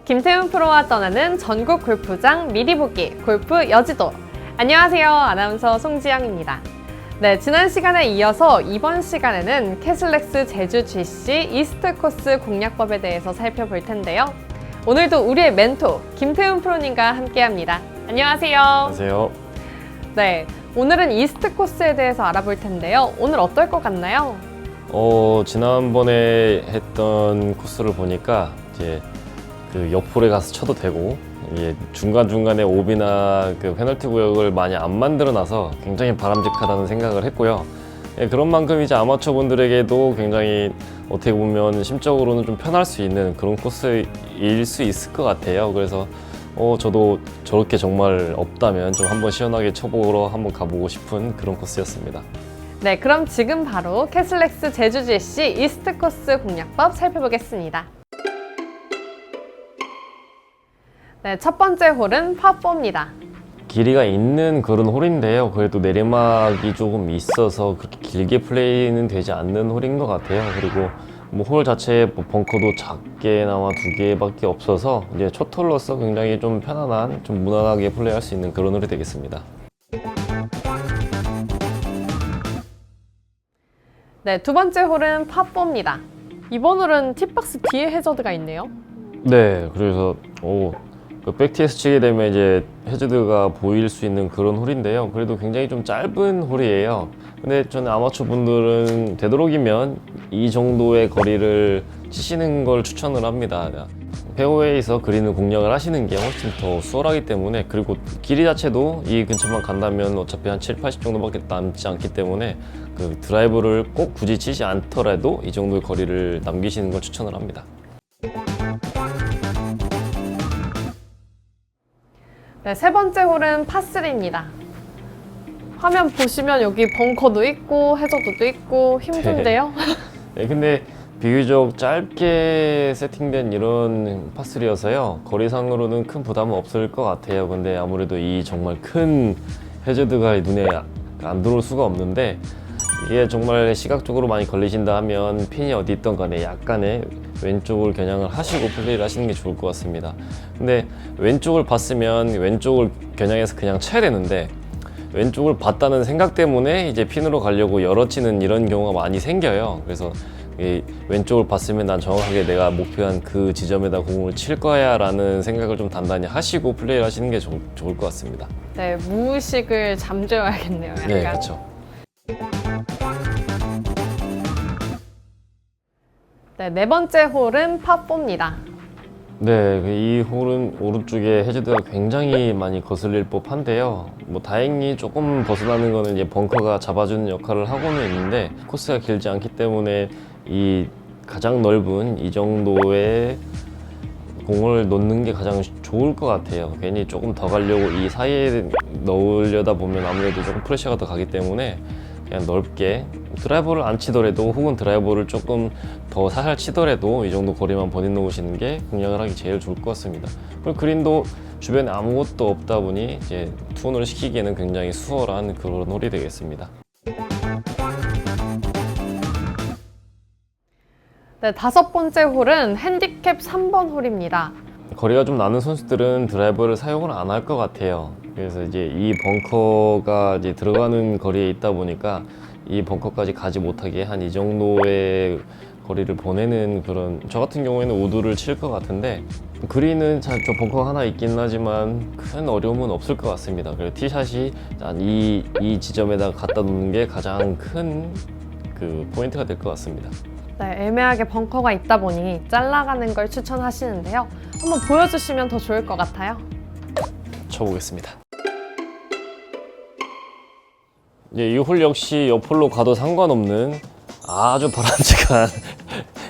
김태훈 프로와 떠나는 전국 골프장 미리 보기 골프 여지도. 안녕하세요. 아나운서 송지영입니다. 네, 지난 시간에 이어서 이번 시간에는 캐슬렉스 제주 GC 이스트 코스 공략법에 대해서 살펴볼 텐데요. 오늘도 우리의 멘토 김태훈 프로님과 함께합니다. 안녕하세요. 안녕하세요. 네, 오늘은 이스트 코스에 대해서 알아볼 텐데요. 오늘 어떨 것 같나요? 지난번에 했던 코스를 보니까 이제 그 옆홀에 가서 쳐도 되고, 이게 중간중간에 오비나 그 페널티 구역을 많이 안 만들어놔서 굉장히 바람직하다는 생각을 했고요. 예, 그런 만큼 이제 아마추어 분들에게도 굉장히 어떻게 보면 심적으로는 좀 편할 수 있는 그런 코스일 수 있을 것 같아요. 그래서 저도 저렇게 정말 없다면 좀 한번 시원하게 쳐보러 한번 가보고 싶은 그런 코스였습니다. 네, 그럼 지금 바로 캐슬렉스 제주 GC 이스트 코스 공략법 살펴보겠습니다. 네, 첫 번째 홀은 파4입니다. 길이가 있는 그런 홀인데요. 그래도 내리막이 조금 있어서 그렇게 길게 플레이는 되지 않는 홀인 것 같아요. 그리고 뭐 홀 자체에 벙커도 작게나마 2개밖에 없어서 이제 첫 홀로서 굉장히 좀 편안한, 좀 무난하게 플레이할 수 있는 그런 홀이 되겠습니다. 네, 두 번째 홀은 파4입니다. 이번 홀은 티박스 뒤에 해저드가 있네요. 네, 그래서 그 백티에서 치게 되면 이제 해저드가 보일 수 있는 그런 홀인데요. 그래도 굉장히 좀 짧은 홀이에요. 근데 저는 아마추어 분들은 되도록이면 이 정도의 거리를 치시는 걸 추천을 합니다. 페어웨이에서 그린을 공략을 하시는 게 훨씬 더 수월하기 때문에, 그리고 길이 자체도 이 근처만 간다면 어차피 한 7, 80 정도밖에 남지 않기 때문에 그 드라이브를 꼭 굳이 치지 않더라도 이 정도의 거리를 남기시는 걸 추천을 합니다. 네, 세 번째 홀은 파3입니다. 화면 보시면 여기 벙커도 있고 해저드도 있고 힘든데요? 네, 근데 비교적 짧게 세팅된 이런 파3여서요. 거리상으로는 큰 부담은 없을 것 같아요. 근데 아무래도 이 정말 큰 해저드가 눈에 안 들어올 수가 없는데, 이게 정말 시각적으로 많이 걸리신다 하면 핀이 어디 있던 간에 약간의 왼쪽을 겨냥을 하시고 플레이를 하시는 게 좋을 것 같습니다. 근데 왼쪽을 봤으면 왼쪽을 겨냥해서 그냥 쳐야 되는데, 왼쪽을 봤다는 생각 때문에 이제 핀으로 가려고 열어치는 이런 경우가 많이 생겨요. 그래서 이 왼쪽을 봤으면 난 정확하게 내가 목표한 그 지점에다 공을 칠 거야 라는 생각을 좀 단단히 하시고 플레이를 하시는 게 좋을 것 같습니다. 네, 무의식을 잠재워야겠네요. 약간. 네, 그렇죠. 네, 네 번째 홀은 파4입니다. 네, 이 홀은 오른쪽에 해저드가 굉장히 많이 거슬릴 법한데요. 뭐 다행히 조금 벗어나는 거는 이제 벙커가 잡아주는 역할을 하고는 있는데, 코스가 길지 않기 때문에 이 가장 넓은 이 정도의 공을 놓는 게 가장 좋을 것 같아요. 괜히 조금 더 가려고 이 사이에 넣으려다 보면 아무래도 조금 프레셔가 더 가기 때문에 그냥 넓게 드라이버를 안 치더라도, 혹은 드라이버를 조금 더 살살 치더라도 이 정도 거리만 보내놓으시는 게 공략을 하기 제일 좋을 것 같습니다. 그리고 그린도 주변에 아무것도 없다 보니 이제 투혼을 시키기에는 굉장히 수월한 그런 홀이 되겠습니다. 네, 다섯 번째 홀은 핸디캡 3번 홀입니다. 거리가 좀 나는 선수들은 드라이버를 사용을 안 할 것 같아요. 그래서 이제 이 벙커가 이제 들어가는 거리에 있다 보니까 이 벙커까지 가지 못하게 한 이 정도의 거리를 보내는 그런, 저 같은 경우에는 우드를 칠 것 같은데, 그린은 저 벙커가 하나 있긴 하지만 큰 어려움은 없을 것 같습니다. 그리고 티샷이 이 지점에다가 갖다 놓는 게 가장 큰 그 포인트가 될 것 같습니다. 네, 애매하게 벙커가 있다 보니 잘라가는 걸 추천하시는데요. 한번 보여주시면 더 좋을 것 같아요. 쳐보겠습니다. 이 홀 역시 옆홀로 가도 상관없는 아주 바람직한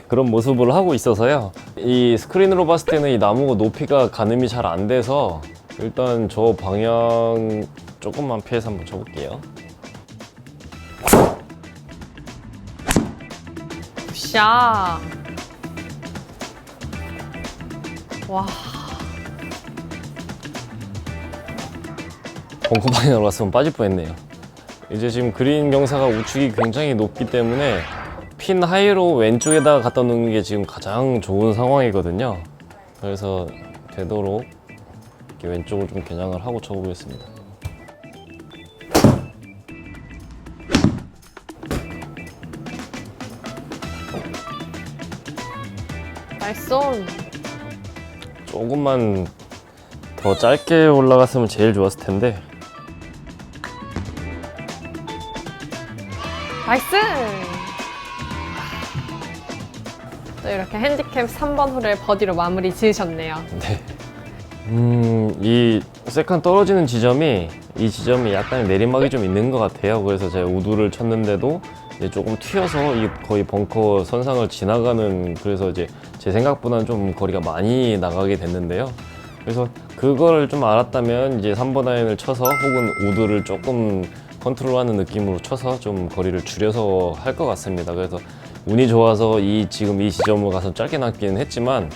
그런 모습을 하고 있어서요. 이 스크린으로 봤을 때는 이 나무가 높이가 가늠이 잘 안 돼서 일단 저 방향 조금만 피해서 한번 쳐볼게요. 굿샷. 와. 벙커 방향으로 갔으면 빠질 뻔했네요. 이제 지금 그린 경사가 우측이 굉장히 높기 때문에 핀 하이로 왼쪽에다가 갖다 놓는 게 지금 가장 좋은 상황이거든요. 그래서 되도록 이렇게 왼쪽을 좀 겨냥을 하고 쳐보겠습니다. 나이스. 조금만 더 짧게 올라갔으면 제일 좋았을 텐데. 나이스. 또 이렇게 핸디캡 3번 홀을 버디로 마무리 지으셨네요. 네. 이 세컨 떨어지는 지점이 이 지점이 약간 내리막이 좀 있는 것 같아요. 그래서 제가 우드를 쳤는데도 이제 조금 튀어서 이 거의 벙커 선상을 지나가는, 그래서 이제 제 생각보다는 좀 거리가 많이 나가게 됐는데요. 그래서 그걸 좀 알았다면 이제 3번 아이언을 쳐서 혹은 우드를 조금 컨트롤하는 느낌으로 쳐서 좀 거리를 줄여서 할 것 같습니다. 그래서 운이 좋아서 지금 이 지점으로 가서 짧게 남기는 했지만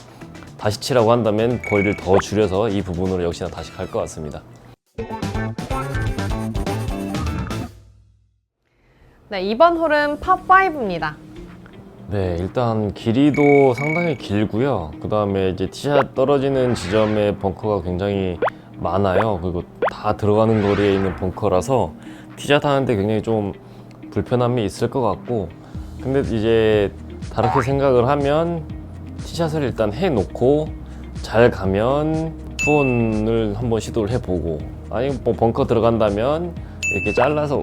다시 치라고 한다면 거리를 더 줄여서 이 부분으로 역시나 다시 갈 것 같습니다. 네, 이번 홀은 파5입니다. 네, 일단 길이도 상당히 길고요. 그 다음에 이제 티샷 떨어지는 지점에 벙커가 굉장히 많아요. 그리고 다 들어가는 거리에 있는 벙커라서 티샷 하는데 굉장히 좀 불편함이 있을 것 같고, 근데 이제 다르게 생각을 하면 티샷을 일단 해놓고 잘 가면 투혼을 한번 시도를 해보고, 아니 뭐 벙커 들어간다면 이렇게 잘라서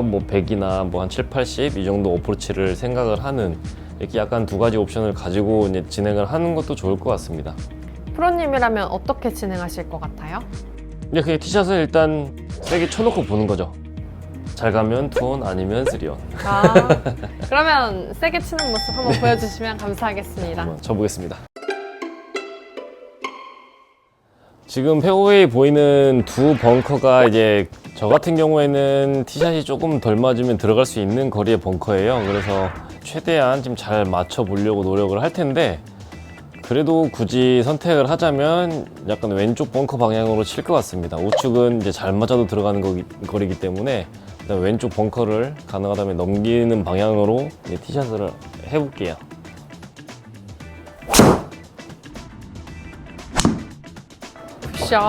뭐 100이나 뭐 한 7, 80 이 정도 어프로치를 생각을 하는, 이렇게 약간 두 가지 옵션을 가지고 이제 진행을 하는 것도 좋을 것 같습니다. 프로님이라면 어떻게 진행하실 것 같아요? 근데 그냥 티샷을 일단 세게 쳐놓고 보는 거죠. 잘 가면 투혼, 아니면 쓰리온. 아, 그러면 세게 치는 모습 한번 보여주시면 감사하겠습니다. 한번 쳐보겠습니다. 지금 페어웨이 보이는 두 벙커가 이제 저 같은 경우에는 티샷이 조금 덜 맞으면 들어갈 수 있는 거리의 벙커예요. 그래서 최대한 좀 잘 맞춰 보려고 노력을 할 텐데, 그래도 굳이 선택을 하자면 약간 왼쪽 벙커 방향으로 칠 것 같습니다. 우측은 이제 잘 맞아도 들어가는 거리이기 때문에 일단 왼쪽 벙커를 가능하다면 넘기는 방향으로 이제 티샷을 해볼게요. 굿샷.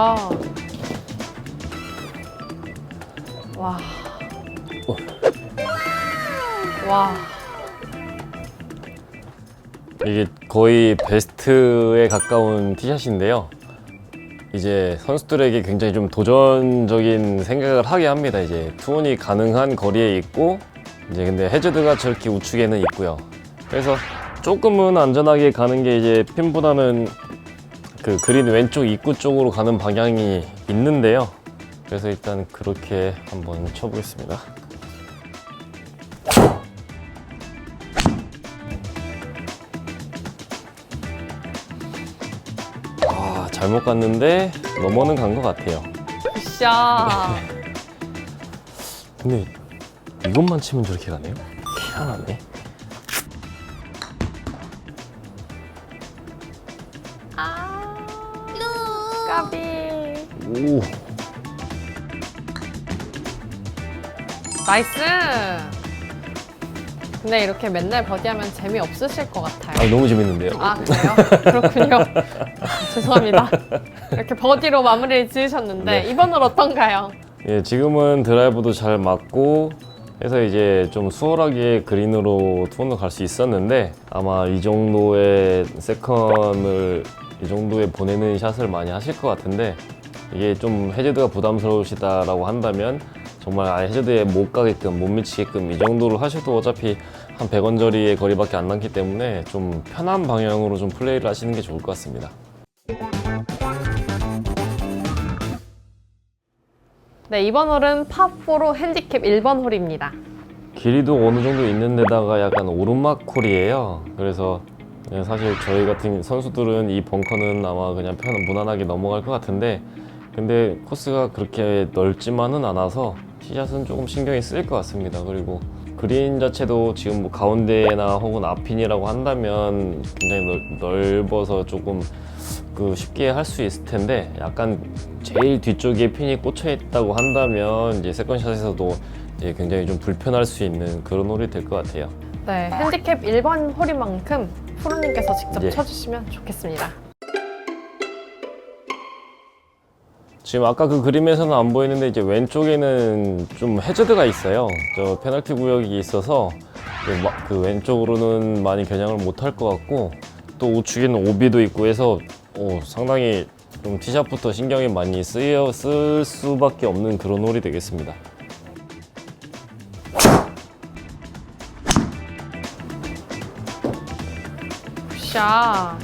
와. 와. 이게 거의 베스트에 가까운 티샷인데요. 이제 선수들에게 굉장히 좀 도전적인 생각을 하게 합니다. 이제 투혼이 가능한 거리에 있고, 이제 근데 해저드가 저렇게 우측에는 있고요. 그래서 조금은 안전하게 가는 게 이제 핀보다는 그 그린 왼쪽 입구 쪽으로 가는 방향이 있는데요. 그래서 일단 그렇게 한번 쳐보겠습니다. 잘못 갔는데 넘어는 간 것 같아요. 굿샷. 근데 이것만 치면 저렇게 가네요? 희한하네. 아, 까비. 오, 나이스. 근데 이렇게 맨날 버디하면 재미없으실 것 같아요. 너무 재밌는데요? 아, 그래요? 그렇군요. 아, 죄송합니다. 이렇게 버디로 마무리를 지으셨는데 네. 이번 홀 어떤가요? 예, 지금은 드라이버도 잘 맞고 해서 이제 좀 수월하게 그린으로 투혼을 갈 수 있었는데, 아마 이 정도의 세컨을 이 정도에 보내는 샷을 많이 하실 것 같은데, 이게 좀 해저드가 부담스러우시다라고 한다면 정말 아예 해저드에 못 가게끔, 못 미치게끔 이 정도로 하셔도 어차피 한 100원저리의 거리밖에 안 남기 때문에 좀 편한 방향으로 좀 플레이를 하시는 게 좋을 것 같습니다. 네, 이번 홀은 파4로 핸디캡 1번 홀입니다. 길이도 어느 정도 있는 데다가 약간 오르막 홀이에요. 그래서 사실 저희 같은 선수들은 이 벙커는 아마 그냥 무난하게 넘어갈 것 같은데, 근데 코스가 그렇게 넓지만은 않아서 티샷은 조금 신경이 쓰일 것 같습니다. 그리고 그린 자체도 지금 뭐 가운데나 혹은 앞핀이라고 한다면 굉장히 넓어서 조금 쉽게 할 수 있을 텐데, 약간 제일 뒤쪽에 핀이 꽂혀 있다고 한다면 이제 세컨샷에서도 이제 굉장히 좀 불편할 수 있는 그런 홀이 될 것 같아요. 네, 핸디캡 1번 홀인 만큼 프로님께서 직접 예. 쳐주시면 좋겠습니다. 지금 아까 그 그림에서는 안 보이는데 이제 왼쪽에는 좀 해저드가 있어요. 저 페널티 구역이 있어서 그 왼쪽으로는 많이 겨냥을 못할 것 같고, 또 우측에는 오비도 있고 해서 상당히 좀 티샷부터 신경이 많이 쓸 수밖에 없는 그런 홀이 되겠습니다. 샷.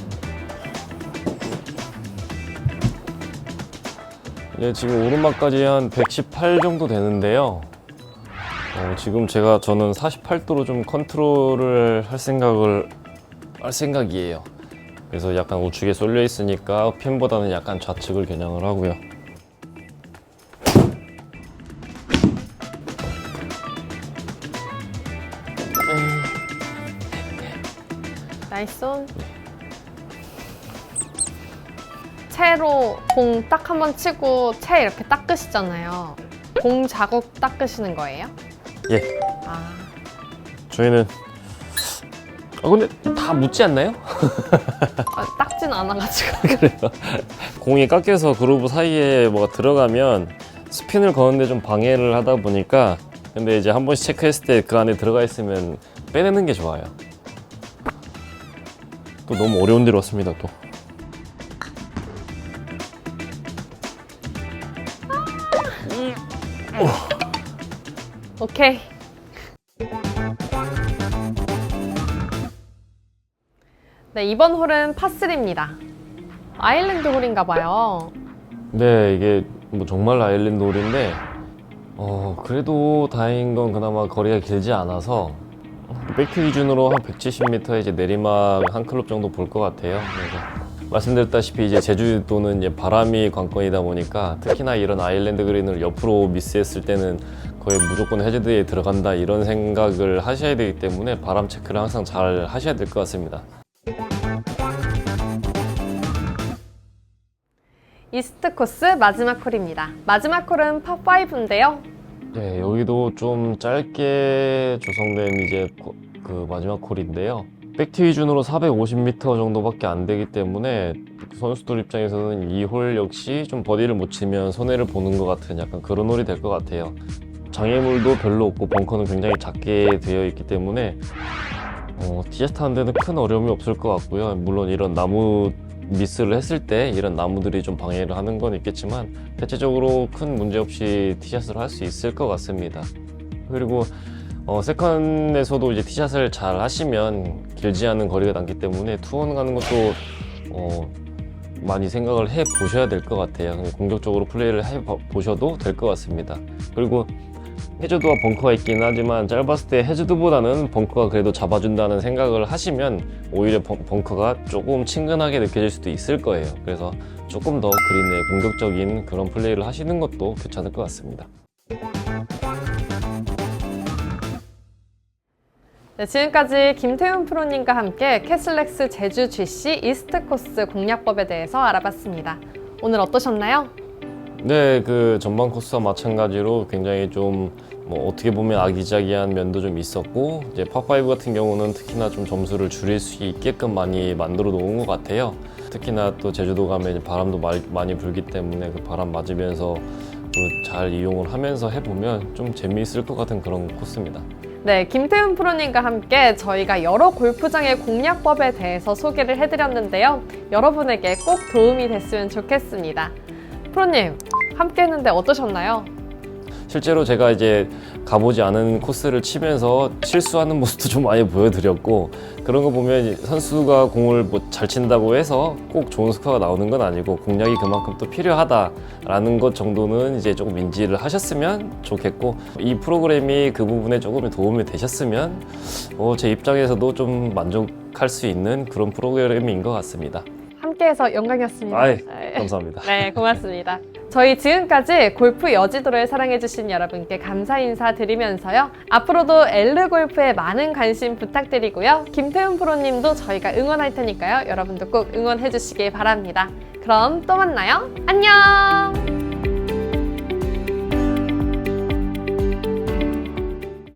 예, 지금 오르막까지 한 118 정도 되는데요. 지금 저는 48도로 좀 컨트롤을 할 생각이에요. 그래서 약간 우측에 쏠려 있으니까 핀보다는 약간 좌측을 겨냥을 하고요. 나이스 온. 채로 공 딱 한 번 치고 채 이렇게 닦으시잖아요. 공 자국 닦으시는 거예요? 예. 아, 저희는 근데 다 묻지 않나요? 닦진 않아가지고. 그래요. 공이 깎여서 그루브 사이에 뭐가 들어가면 스핀을 거는데 좀 방해를 하다 보니까, 근데 이제 한 번씩 체크했을 때 그 안에 들어가 있으면 빼내는 게 좋아요. 또 너무 어려운 데로 왔습니다. 또 오케이. 네, 이번 홀은 파3입니다. 아일랜드 홀인가 봐요. 네, 이게 뭐 정말 아일랜드 홀인데 그래도 다행인 건 그나마 거리가 길지 않아서 백티 기준으로 한 170m 이제 내리막 한 클럽 정도 볼 것 같아요. 그래서 말씀드렸다시피 이제 제주도는 이제 바람이 관건이다 보니까 특히나 이런 아일랜드 그린을 옆으로 미스했을 때는 거의 무조건 해저드에 들어간다 이런 생각을 하셔야 되기 때문에 바람 체크를 항상 잘 하셔야 될 것 같습니다. 이스트 코스 마지막 홀입니다. 마지막 홀은 파5인데요. 네, 여기도 좀 짧게 조성된 이제 그 마지막 홀인데요. 백티 기준으로 450m 정도밖에 안 되기 때문에 선수들 입장에서는 이 홀 역시 좀 버디를 못 치면 손해를 보는 것 같은 약간 그런 홀이 될 것 같아요. 장애물도 별로 없고 벙커는 굉장히 작게 되어 있기 때문에 티샷 하는 데는 큰 어려움이 없을 것 같고요. 물론 이런 나무 미스를 했을 때 이런 나무들이 좀 방해를 하는 건 있겠지만 대체적으로 큰 문제 없이 티샷을 할 수 있을 것 같습니다. 그리고 세컨에서도 이제 티샷을 잘 하시면 길지 않은 거리가 남기 때문에 투혼 가는 것도 많이 생각을 해 보셔야 될 것 같아요. 공격적으로 플레이를 해 보셔도 될 것 같습니다. 그리고 해저드와 벙커가 있긴 하지만 짧았을 때 해저드보다는 벙커가 그래도 잡아준다는 생각을 하시면 오히려 벙커가 조금 친근하게 느껴질 수도 있을 거예요. 그래서 조금 더 그린에 공격적인 그런 플레이를 하시는 것도 괜찮을 것 같습니다. 네, 지금까지 김태훈 프로님과 함께 캐슬렉스 제주 GC 이스트 코스 공략법에 대해서 알아봤습니다. 오늘 어떠셨나요? 네, 그 전반 코스와 마찬가지로 굉장히 좀 뭐 어떻게 보면 아기자기한 면도 좀 있었고, 이제 파5 같은 경우는 특히나 좀 점수를 줄일 수 있게끔 많이 만들어 놓은 것 같아요. 특히나 또 제주도 가면 이제 바람도 많이 불기 때문에 그 바람 맞으면서 잘 이용을 하면서 해보면 좀 재미있을 것 같은 그런 코스입니다. 네, 김태훈 프로님과 함께 저희가 여러 골프장의 공략법에 대해서 소개를 해드렸는데요. 여러분에게 꼭 도움이 됐으면 좋겠습니다. 프로님, 함께 했는데 어떠셨나요? 실제로 제가 이제 가보지 않은 코스를 치면서 실수하는 모습도 좀 많이 보여드렸고, 그런 거 보면 선수가 공을 뭐 잘 친다고 해서 꼭 좋은 스코어가 나오는 건 아니고 공략이 그만큼 또 필요하다라는 것 정도는 이제 조금 인지를 하셨으면 좋겠고, 이 프로그램이 그 부분에 조금 도움이 되셨으면 제 입장에서도 좀 만족할 수 있는 그런 프로그램인 것 같습니다. 함께해서 영광이었습니다. 아이, 감사합니다. 네, 고맙습니다. 저희 지금까지 골프 여지도를 사랑해주신 여러분께 감사 인사드리면서요. 앞으로도 엘르골프에 많은 관심 부탁드리고요. 김태훈 프로님도 저희가 응원할 테니까요. 여러분도 꼭 응원해주시길 바랍니다. 그럼 또 만나요. 안녕!